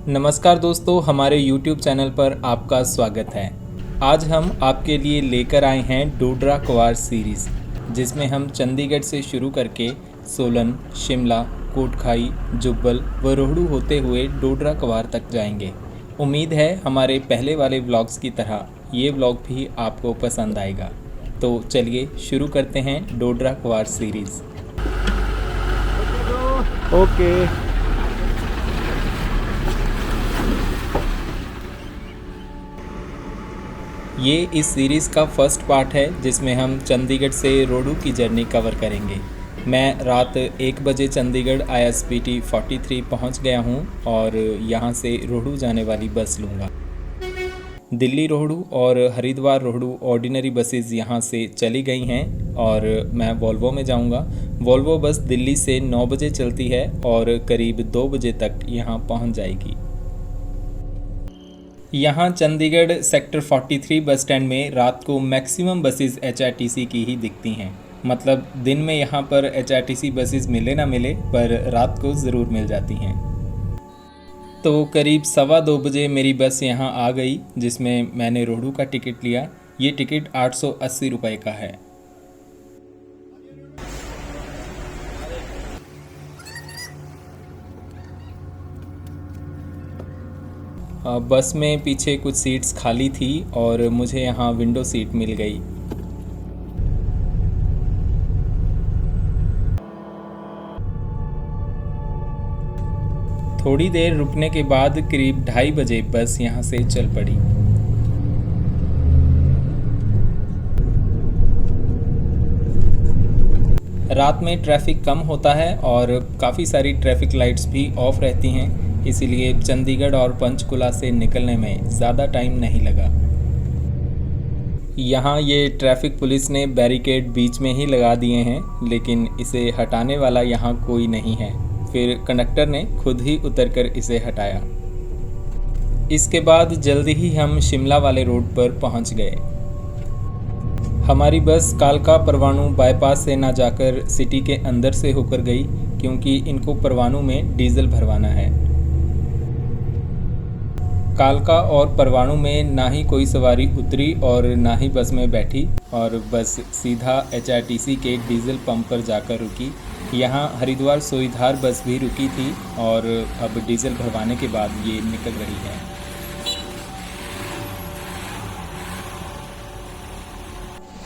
नमस्कार दोस्तों, हमारे YouTube चैनल पर आपका स्वागत है। आज हम आपके लिए लेकर आए हैं डोडरा क्वार सीरीज़, जिसमें हम चंडीगढ़ से शुरू करके सोलन, शिमला, कोटखाई, जुब्बल व रोहड़ू होते हुए डोडरा क्वार तक जाएंगे। उम्मीद है हमारे पहले वाले व्लॉग्स की तरह ये व्लॉग भी आपको पसंद आएगा। तो चलिए शुरू करते हैं डोडरा क्वार सीरीज़। ओके। ये इस सीरीज़ का फर्स्ट पार्ट है, जिसमें हम चंडीगढ़ से रोहड़ू की जर्नी कवर करेंगे। मैं रात 1 बजे चंडीगढ़ ISBT 43 पहुंच गया हूं और यहां से रोहड़ू जाने वाली बस लूँगा। दिल्ली रोहड़ू और हरिद्वार रोहड़ू ऑर्डिनरी बसेस यहां से चली गई हैं और मैं वॉल्वो में जाऊंगा। वॉल्वो बस दिल्ली से 9 बजे चलती है और करीब 2 बजे तक यहां पहुंच जाएगी। यहाँ चंडीगढ़ सेक्टर 43 बस स्टैंड में रात को मैक्सिमम बसेस HRTC की ही दिखती हैं। मतलब दिन में यहाँ पर HRTC बसेस मिले ना मिले, पर रात को ज़रूर मिल जाती हैं। तो करीब 2:15 बजे मेरी बस यहाँ आ गई, जिसमें मैंने रोहड़ू का टिकट लिया। ये टिकट 880 रुपये का है। बस में पीछे कुछ सीट्स खाली थी और मुझे यहाँ विंडो सीट मिल गई। थोड़ी देर रुकने के बाद करीब 2:30 बजे बस यहाँ से चल पड़ी। रात में ट्रैफिक कम होता है और काफ़ी सारी ट्रैफिक लाइट्स भी ऑफ रहती हैं, इसीलिए चंडीगढ़ और पंचकुला से निकलने में ज़्यादा टाइम नहीं लगा। यहाँ ये ट्रैफिक पुलिस ने बैरिकेड बीच में ही लगा दिए हैं, लेकिन इसे हटाने वाला यहाँ कोई नहीं है। फिर कंडक्टर ने खुद ही उतरकर इसे हटाया। इसके बाद जल्दी ही हम शिमला वाले रोड पर पहुँच गए। हमारी बस कालका परवाणू बाईपास से ना जाकर सिटी के अंदर से होकर गई, क्योंकि इनको परवाणू में डीजल भरवाना है। कालका और परवाणू में ना ही कोई सवारी उतरी और ना ही बस में बैठी, और बस सीधा HRTC के डीजल पंप पर जाकर रुकी। यहाँ हरिद्वार सोईधार बस भी रुकी थी और अब डीजल भरवाने के बाद ये निकल रही है।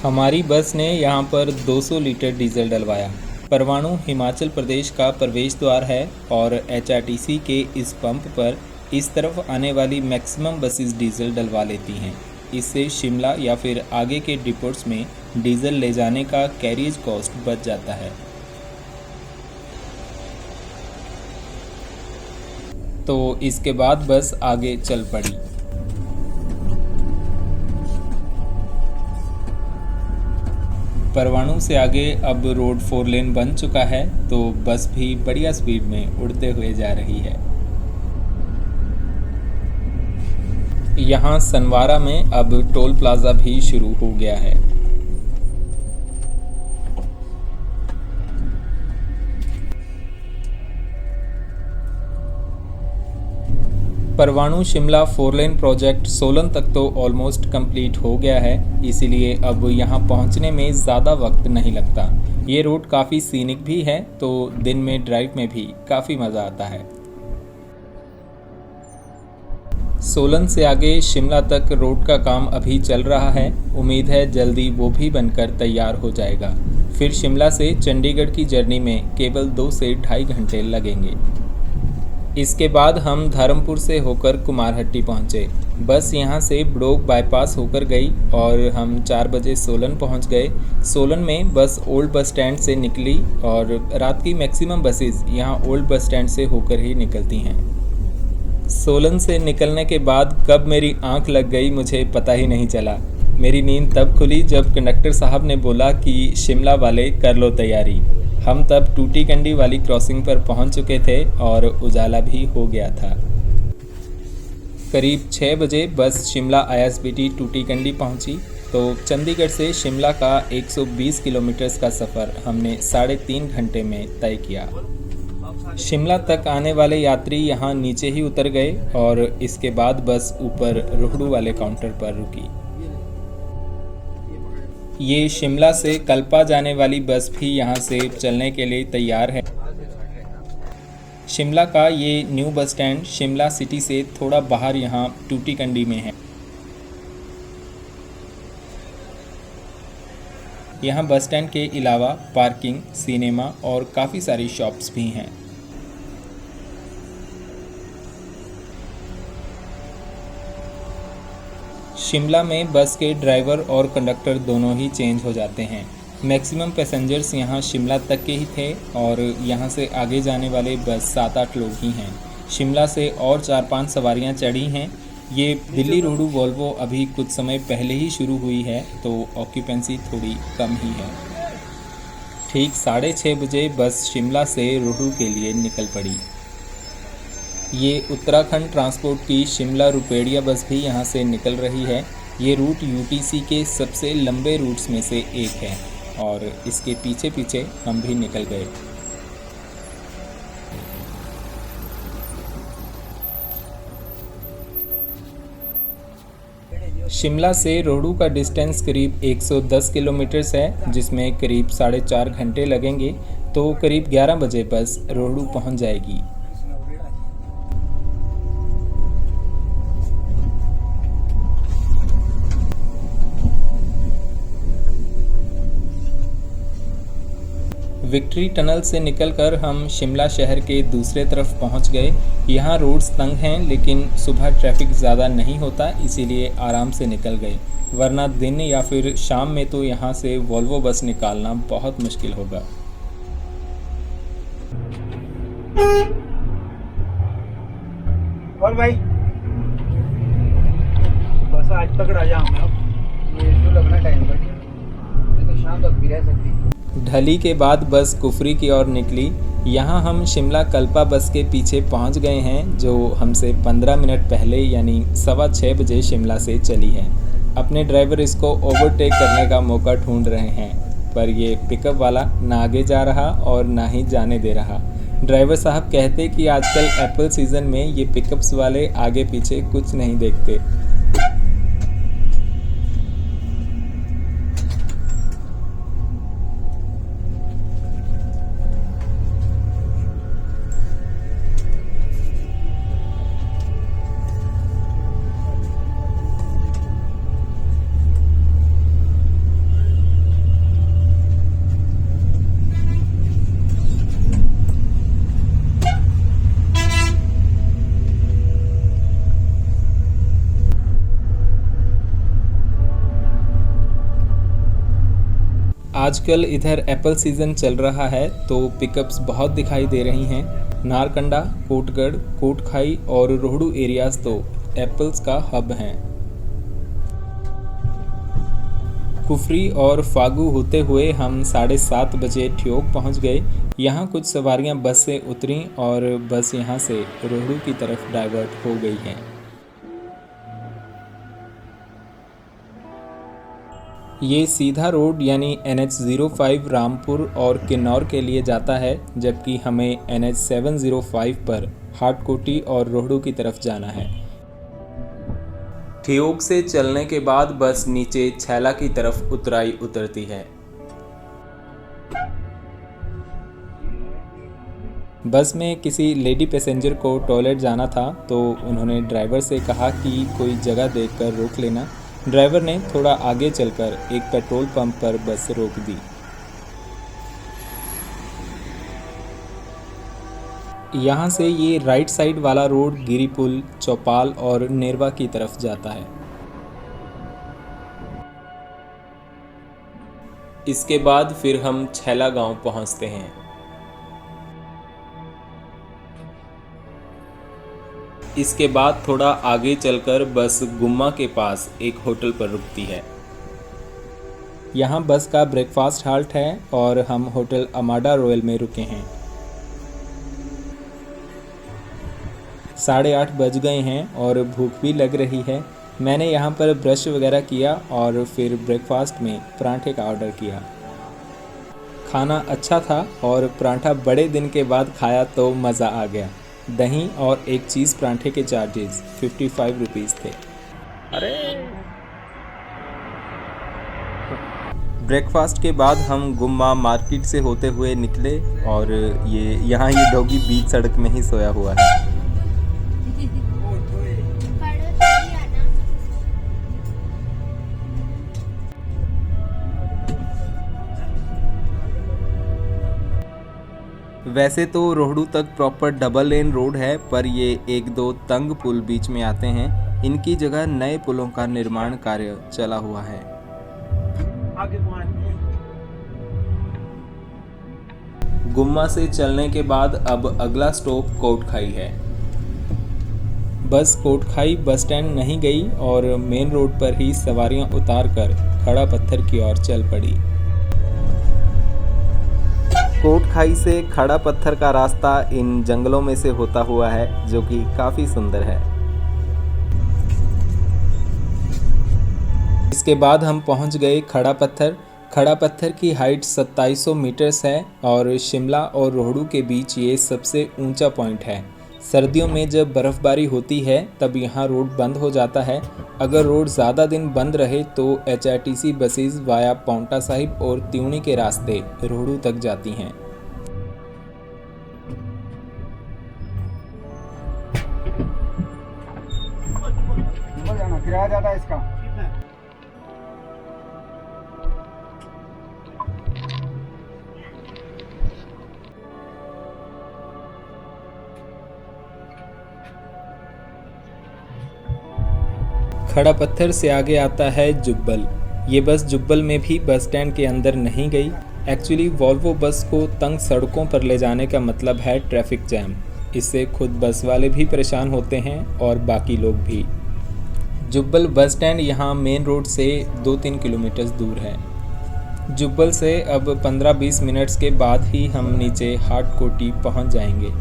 हमारी बस ने यहाँ पर 200 लीटर डीजल डलवाया। परवाणू हिमाचल प्रदेश का प्रवेश द्वार है और HRTC के इस पंप पर इस तरफ आने वाली मैक्सिमम बसेस डीजल डलवा लेती हैं। इससे शिमला या फिर आगे के डिपोट्स में डीजल ले जाने का कैरियज कॉस्ट बच जाता है। तो इसके बाद बस आगे चल पड़ी। परवाणू से आगे अब रोड 4 लेन बन चुका है, तो बस भी बढ़िया स्पीड में उड़ते हुए जा रही है। यहाँ सनवारा में अब टोल प्लाज़ा भी शुरू हो गया है। परवाणू शिमला 4 लेन प्रोजेक्ट सोलन तक तो ऑलमोस्ट कंप्लीट हो गया है, इसीलिए अब यहाँ पहुँचने में ज़्यादा वक्त नहीं लगता। ये रोड काफ़ी सीनिक भी है, तो दिन में ड्राइव में भी काफ़ी मज़ा आता है। सोलन से आगे शिमला तक रोड का काम अभी चल रहा है। उम्मीद है जल्दी वो भी बनकर तैयार हो जाएगा। फिर शिमला से चंडीगढ़ की जर्नी में केवल 2 से 2.5 घंटे लगेंगे। इसके बाद हम धर्मपुर से होकर कुमारहट्टी पहुँचे। बस यहाँ से ब्डोक बाईपास होकर गई और हम 4 बजे सोलन पहुँच गए। सोलन में बस ओल्ड बस स्टैंड से निकली और रात की मैक्सिमम बसेस यहाँ ओल्ड बस स्टैंड से होकर ही निकलती हैं। सोलन से निकलने के बाद कब मेरी आंख लग गई मुझे पता ही नहीं चला। मेरी नींद तब खुली जब कंडक्टर साहब ने बोला कि शिमला वाले कर लो तैयारी। हम तब टूटी कंडी वाली क्रॉसिंग पर पहुंच चुके थे और उजाला भी हो गया था। करीब 6 बजे बस शिमला ISBT टूटी कंडी पहुंची, तो चंडीगढ़ से शिमला का 120 किलोमीटर का सफ़र हमने 3.5 घंटे में तय किया। शिमला तक आने वाले यात्री यहाँ नीचे ही उतर गए और इसके बाद बस ऊपर रोहड़ू वाले काउंटर पर रुकी। ये शिमला से कल्पा जाने वाली बस भी यहाँ से चलने के लिए तैयार है। शिमला का ये new bus stand Shimla city से थोड़ा बाहर यहाँ टूटीकंडी में है। यहाँ बस स्टैंड के अलावा पार्किंग, सिनेमा और काफ़ी सारी शॉप्स भी हैं। शिमला में बस के ड्राइवर और कंडक्टर दोनों ही चेंज हो जाते हैं। मैक्सिमम पैसेंजर्स यहाँ शिमला तक के ही थे और यहाँ से आगे जाने वाले बस 7-8 लोग ही हैं। शिमला से और 4-5 सवारियाँ चढ़ी हैं। ये दिल्ली रोहड़ू वॉल्वो अभी कुछ समय पहले ही शुरू हुई है तो ऑक्यूपेंसी थोड़ी कम ही है। ठीक 6:30 बजे बस शिमला से रोहड़ू के लिए निकल पड़ी। ये उत्तराखंड ट्रांसपोर्ट की शिमला रुपेड़िया बस भी यहाँ से निकल रही है। ये रूट यूटीसी के सबसे लंबे रूट्स में से एक है और इसके पीछे पीछे हम भी निकल गए। शिमला से रोहड़ू का डिस्टेंस करीब 110 किलोमीटर्स है, जिसमें करीब 4.5 घंटे लगेंगे। तो करीब 11 बजे बस रोहड़ू पहुंच जाएगी। विक्ट्री टनल से निकलकर हम शिमला शहर के दूसरे तरफ पहुंच गए। यहाँ रोड्स तंग हैं लेकिन सुबह ट्रैफिक ज़्यादा नहीं होता, इसीलिए आराम से निकल गए। वरना दिन या फिर शाम में तो यहाँ से वॉल्वो बस निकालना बहुत मुश्किल होगा। और भाई बस आज तक आ जाऊंगा, ये तो लगना टाइम का, ये तो शाम तक भी रह सकती है। ढली के बाद बस कुफरी की ओर निकली। यहाँ हम शिमला कल्पा बस के पीछे पहुँच गए हैं, जो हमसे 15 मिनट पहले यानी 6:15 बजे शिमला से चली है। अपने ड्राइवर इसको ओवरटेक करने का मौका ढूंढ रहे हैं, पर ये पिकअप वाला ना आगे जा रहा और ना ही जाने दे रहा। ड्राइवर साहब कहते कि आजकल एप्पल सीज़न में ये पिकअप्स वाले आगे पीछे कुछ नहीं देखते। आजकल इधर एप्पल सीज़न चल रहा है तो पिकअप्स बहुत दिखाई दे रही हैं। नारकंडा, कोटगढ़, कोटखाई और रोहड़ू एरियाज तो एप्पल्स का हब हैं। कुफरी और फागू होते हुए हम 7:30 बजे ठियोग पहुंच गए। यहाँ कुछ सवारियां बस से उतरीं और बस यहाँ से रोहड़ू की तरफ डाइवर्ट हो गई है। ये सीधा रोड यानी NH-05 रामपुर और किन्नौर के लिए जाता है, जबकि हमें NH-705 पर हाटकोटी और रोहड़ू की तरफ जाना है। ठियोग से चलने के बाद बस नीचे छैला की तरफ उतराई उतरती है। बस में किसी लेडी पैसेंजर को टॉयलेट जाना था तो उन्होंने ड्राइवर से कहा कि कोई जगह देखकर रोक लेना। ड्राइवर ने थोड़ा आगे चलकर एक पेट्रोल पंप पर बस रोक दी। यहाँ से ये राइट साइड वाला रोड गिरिपुल, चौपाल और नेरवा की तरफ जाता है। इसके बाद फिर हम छैला गांव पहुँचते हैं। इसके बाद थोड़ा आगे चलकर बस गुम्मा के पास एक होटल पर रुकती है। यहाँ बस का ब्रेकफास्ट हाल्ट है और हम होटल अमाडा रॉयल में रुके हैं। 8:30 बज गए हैं और भूख भी लग रही है। मैंने यहाँ पर ब्रश वगैरह किया और फिर ब्रेकफास्ट में पराठे का ऑर्डर किया। खाना अच्छा था और पराठा बड़े दिन के बाद खाया तो मज़ा आ गया। दही और एक चीज़ पराठे के चार्जेस 55 रुपीज़ थे। अरे ब्रेकफास्ट के बाद हम गुम्मा मार्केट से होते हुए निकले और ये डॉगी बीच सड़क में ही सोया हुआ है। वैसे तो रोहड़ू तक प्रॉपर डबल लेन रोड है, पर ये एक दो तंग पुल बीच में आते हैं। इनकी जगह नए पुलों का निर्माण कार्य चला हुआ है। गुम्मा से चलने के बाद अब अगला स्टॉप कोटखाई है। बस कोटखाई बस स्टैंड नहीं गई और मेन रोड पर ही सवारियां उतारकर खड़ा पत्थर की ओर चल पड़ी। कोटखाई से खड़ा पत्थर का रास्ता इन जंगलों में से होता हुआ है, जो कि काफ़ी सुंदर है। इसके बाद हम पहुंच गए खड़ा पत्थर। खड़ा पत्थर की हाइट 2700 मीटर्स है और शिमला और रोहड़ू के बीच ये सबसे ऊंचा पॉइंट है। सर्दियों में जब बर्फ़बारी होती है तब यहाँ रोड बंद हो जाता है। अगर रोड ज़्यादा दिन बंद रहे तो HRTC buses via Paonta Sahib और त्यूणी के रास्ते रोहड़ू तक जाती हैं। किराया ज़्यादा है इसका। खड़ा पत्थर से आगे आता है जुब्बल। ये बस जुब्बल में भी बस स्टैंड के अंदर नहीं गई। एक्चुअली वॉल्वो बस को तंग सड़कों पर ले जाने का मतलब है ट्रैफिक जैम। इससे खुद बस वाले भी परेशान होते हैं और बाकी लोग भी। जुब्बल बस स्टैंड यहाँ मेन रोड से 2-3 किलोमीटर दूर है। जुब्बल से अब 15-20 मिनट्स के बाद ही हम नीचे हाटकोटी पहुँच जाएंगे।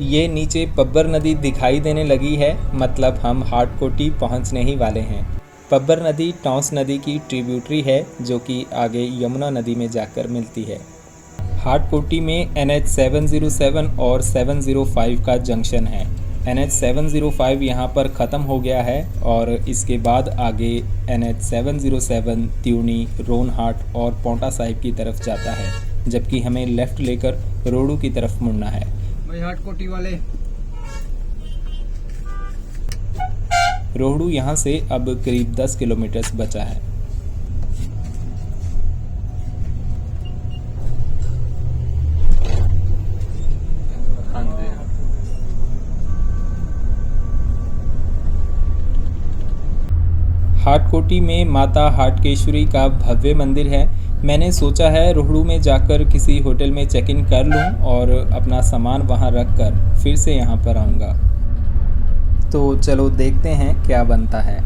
ये नीचे पब्बर नदी दिखाई देने लगी है, मतलब हम हाटकोटी पहुंचने ही वाले हैं। पब्बर नदी टॉन्स नदी की ट्रिब्यूटरी है, जो कि आगे यमुना नदी में जाकर मिलती है। हाटकोटी में NH 707 और 705 का जंक्शन है। NH 705 यहाँ पर ख़त्म हो गया है और इसके बाद आगे NH 707 त्यूणी, रोनहाट और पाउंटा साहिब की तरफ जाता है, जबकि हमें लेफ़्ट लेकर रोहड़ू की तरफ मुड़ना है। हाटकोटी वाले रोहड़ू यहाँ से अब करीब 10 किलोमीटर बचा है। हाटकोटी में माता हाटकेश्वरी का भव्य मंदिर है। मैंने सोचा है रोहड़ू में जाकर किसी होटल में चेक इन कर लूं और अपना सामान वहां रख कर फिर से यहां पर आऊँगा। तो चलो देखते हैं क्या बनता है।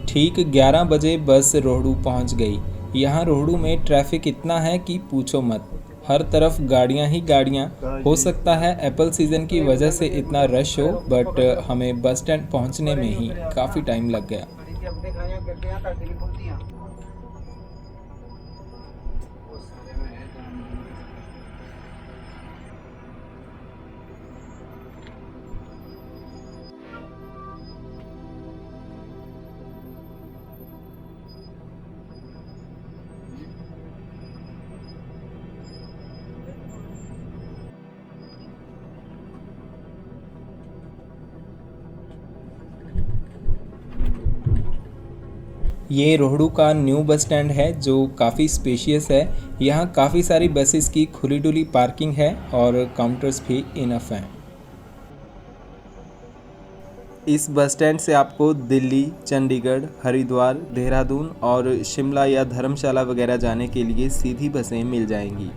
ठीक 11 बजे बस रोहड़ू पहुंच गई। यहाँ रोहड़ू में ट्रैफिक इतना है कि पूछो मत। हर तरफ गाड़ियाँ ही गाड़ियाँ। हो सकता है एप्पल सीज़न की वजह से इतना रश हो, बट हमें बस स्टैंड पहुँचने में ही काफ़ी टाइम लग गया। ये रोहड़ू का न्यू बस स्टैंड है, जो काफ़ी स्पेशियस है। यहाँ काफ़ी सारी बसेस की खुली डुली पार्किंग है और काउंटर्स भी इनफ हैं। इस बस स्टैंड से आपको दिल्ली, चंडीगढ़, हरिद्वार, देहरादून और शिमला या धर्मशाला वगैरह जाने के लिए सीधी बसें मिल जाएंगी।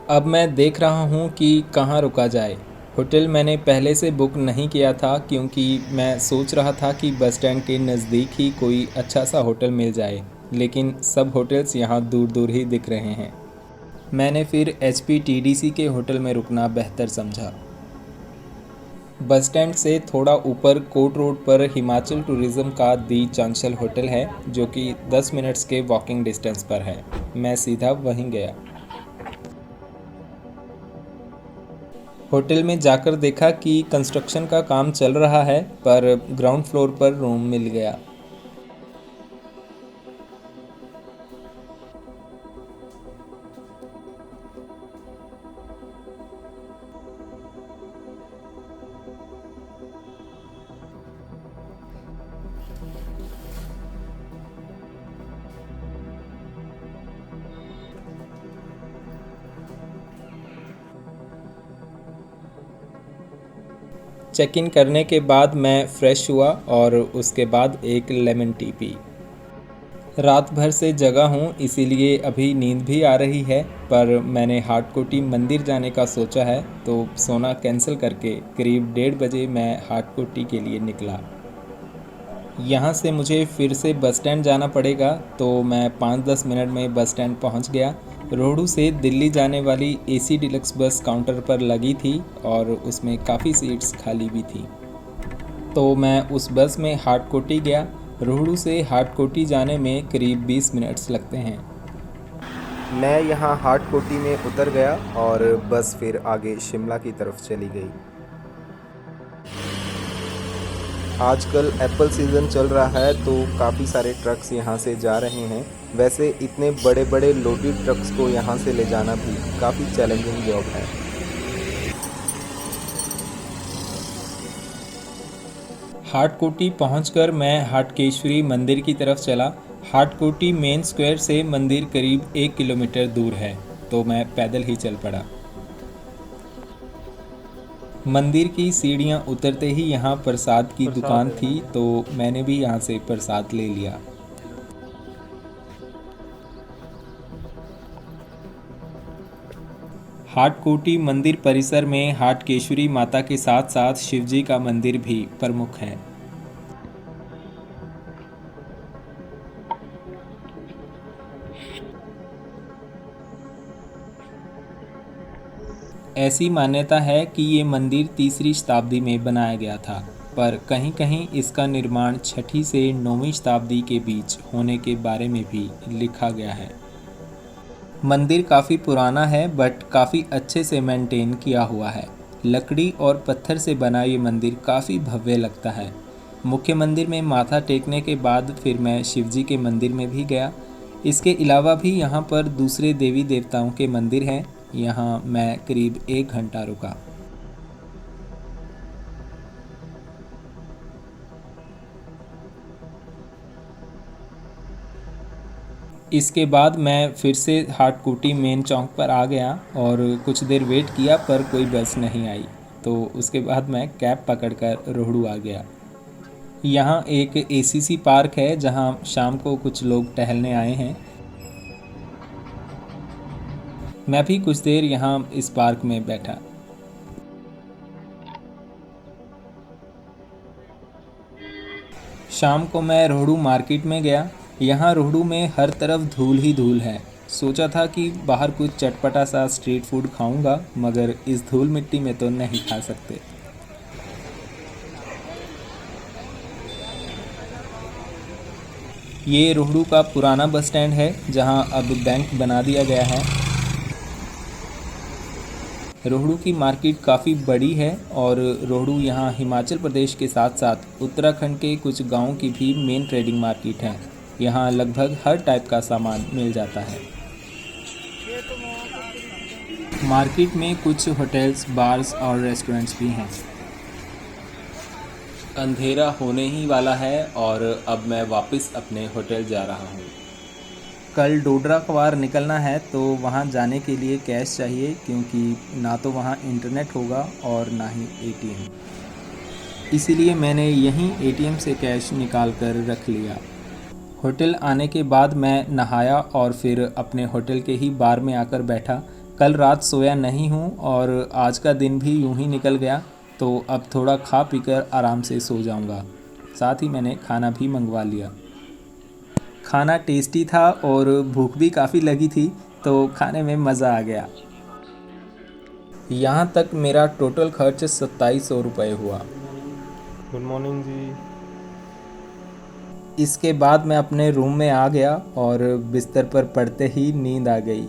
अब मैं देख रहा हूँ कि कहाँ रुका जाए। होटल मैंने पहले से बुक नहीं किया था, क्योंकि मैं सोच रहा था कि बस स्टैंड के नज़दीक ही कोई अच्छा सा होटल मिल जाए, लेकिन सब होटल्स यहाँ दूर दूर ही दिख रहे हैं। मैंने फिर HPTDC के होटल में रुकना बेहतर समझा। बस स्टैंड से थोड़ा ऊपर कोट रोड पर हिमाचल टूरिज़्म का दी चांशल होटल है, जो कि 10 मिनट्स के वॉकिंग डिस्टेंस पर है। मैं सीधा वहीं गया। होटल में जाकर देखा कि कंस्ट्रक्शन का काम चल रहा है, पर ग्राउंड फ्लोर पर रूम मिल गया। चेक इन करने के बाद मैं फ़्रेश हुआ और उसके बाद एक लेमन टी पी। रात भर से जगा हूँ, इसीलिए अभी नींद भी आ रही है, पर मैंने हाटकोटी मंदिर जाने का सोचा है, तो सोना कैंसिल करके करीब 1:30 बजे मैं हाटकोटी के लिए निकला। यहाँ से मुझे फिर से बस स्टैंड जाना पड़ेगा, तो मैं 5-10 मिनट में बस स्टैंड पहुँच गया। रोहड़ू से दिल्ली जाने वाली AC डिलक्स बस काउंटर पर लगी थी और उसमें काफ़ी सीट्स खाली भी थी, तो मैं उस बस में हाटकोटी गया। रोहड़ू से हाटकोटी जाने में करीब 20 मिनट्स लगते हैं। मैं यहाँ हाटकोटी में उतर गया और बस फिर आगे शिमला की तरफ चली गई। आजकल एप्पल सीज़न चल रहा है, तो काफ़ी सारे ट्रक्स यहाँ से जा रहे हैं। वैसे इतने बड़े बड़े लोडेड ट्रक्स को यहाँ से ले जाना भी काफ़ी चैलेंजिंग जॉब है। हाटकोटी पहुंचकर मैं हाटकेश्वरी मंदिर की तरफ चला। हाटकोटी मेन स्क्वायर से मंदिर करीब 1 किलोमीटर दूर है, तो मैं पैदल ही चल पड़ा। मंदिर की सीढ़ियां उतरते ही यहाँ प्रसाद की दुकान थी, तो मैंने भी यहाँ से प्रसाद ले लिया। हाटकोटी मंदिर परिसर में हाटकेश्वरी माता के साथ साथ शिवजी का मंदिर भी प्रमुख है। ऐसी मान्यता है कि ये मंदिर 3री शताब्दी में बनाया गया था, पर कहीं कहीं इसका निर्माण 6ठी से 9वीं शताब्दी के बीच होने के बारे में भी लिखा गया है। मंदिर काफ़ी पुराना है, बट काफ़ी अच्छे से मेंटेन किया हुआ है। लकड़ी और पत्थर से बना ये मंदिर काफ़ी भव्य लगता है। मुख्य मंदिर में माथा टेकने के बाद फिर मैं शिवजी के मंदिर में भी गया। इसके अलावा भी यहाँ पर दूसरे देवी देवताओं के मंदिर हैं। यहाँ मैं करीब 1 घंटा रुका। इसके बाद मैं फिर से हाटकोटी मेन चौक पर आ गया और कुछ देर वेट किया, पर कोई बस नहीं आई, तो उसके बाद मैं कैब पकड़कर रोहड़ू आ गया। यहाँ एक ACC पार्क है, जहाँ शाम को कुछ लोग टहलने आए हैं। मैं भी कुछ देर यहाँ इस पार्क में बैठा। शाम को मैं रोहड़ू मार्केट में गया। यहाँ रोहड़ू में हर तरफ धूल ही धूल है। सोचा था कि बाहर कुछ चटपटा सा स्ट्रीट फूड खाऊंगा, मगर इस धूल मिट्टी में तो नहीं खा सकते। ये रोहड़ू का पुराना बस स्टैंड है, जहाँ अब बैंक बना दिया गया है। रोहड़ू की मार्केट काफ़ी बड़ी है और रोहड़ू यहाँ हिमाचल प्रदेश के साथ साथ उत्तराखंड के कुछ गांवों की भी मेन ट्रेडिंग मार्केट है। यहाँ लगभग हर टाइप का सामान मिल जाता है। मार्केट में कुछ होटल्स, बार्स और रेस्टोरेंट्स भी हैं। अंधेरा होने ही वाला है और अब मैं वापस अपने होटल जा रहा हूँ। कल डोडरा क्वार निकलना है, तो वहाँ जाने के लिए कैश चाहिए, क्योंकि ना तो वहाँ इंटरनेट होगा और ना ही ATM। इसीलिए मैंने यहीं ATM से कैश निकाल कर रख लिया। होटल आने के बाद मैं नहाया और फिर अपने होटल के ही बार में आकर बैठा। कल रात सोया नहीं हूँ और आज का दिन भी यूं ही निकल गया, तो अब थोड़ा खा पीकर आराम से सो जाऊँगा। साथ ही मैंने खाना भी मंगवा लिया। खाना टेस्टी था और भूख भी काफ़ी लगी थी, तो खाने में मज़ा आ गया। यहाँ तक मेरा टोटल खर्च 2700 रुपये हुआ। गुड मॉर्निंग जी। इसके बाद मैं अपने रूम में आ गया और बिस्तर पर पड़ते ही नींद आ गई।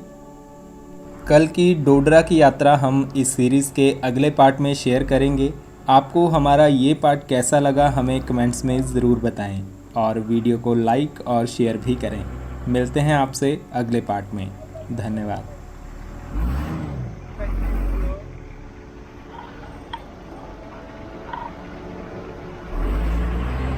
कल की डोडरा की यात्रा हम इस सीरीज़ के अगले पार्ट में शेयर करेंगे। आपको हमारा ये पार्ट कैसा लगा हमें कमेंट्स में ज़रूर बताएं और वीडियो को लाइक और शेयर भी करें। मिलते हैं आपसे अगले पार्ट में। धन्यवाद।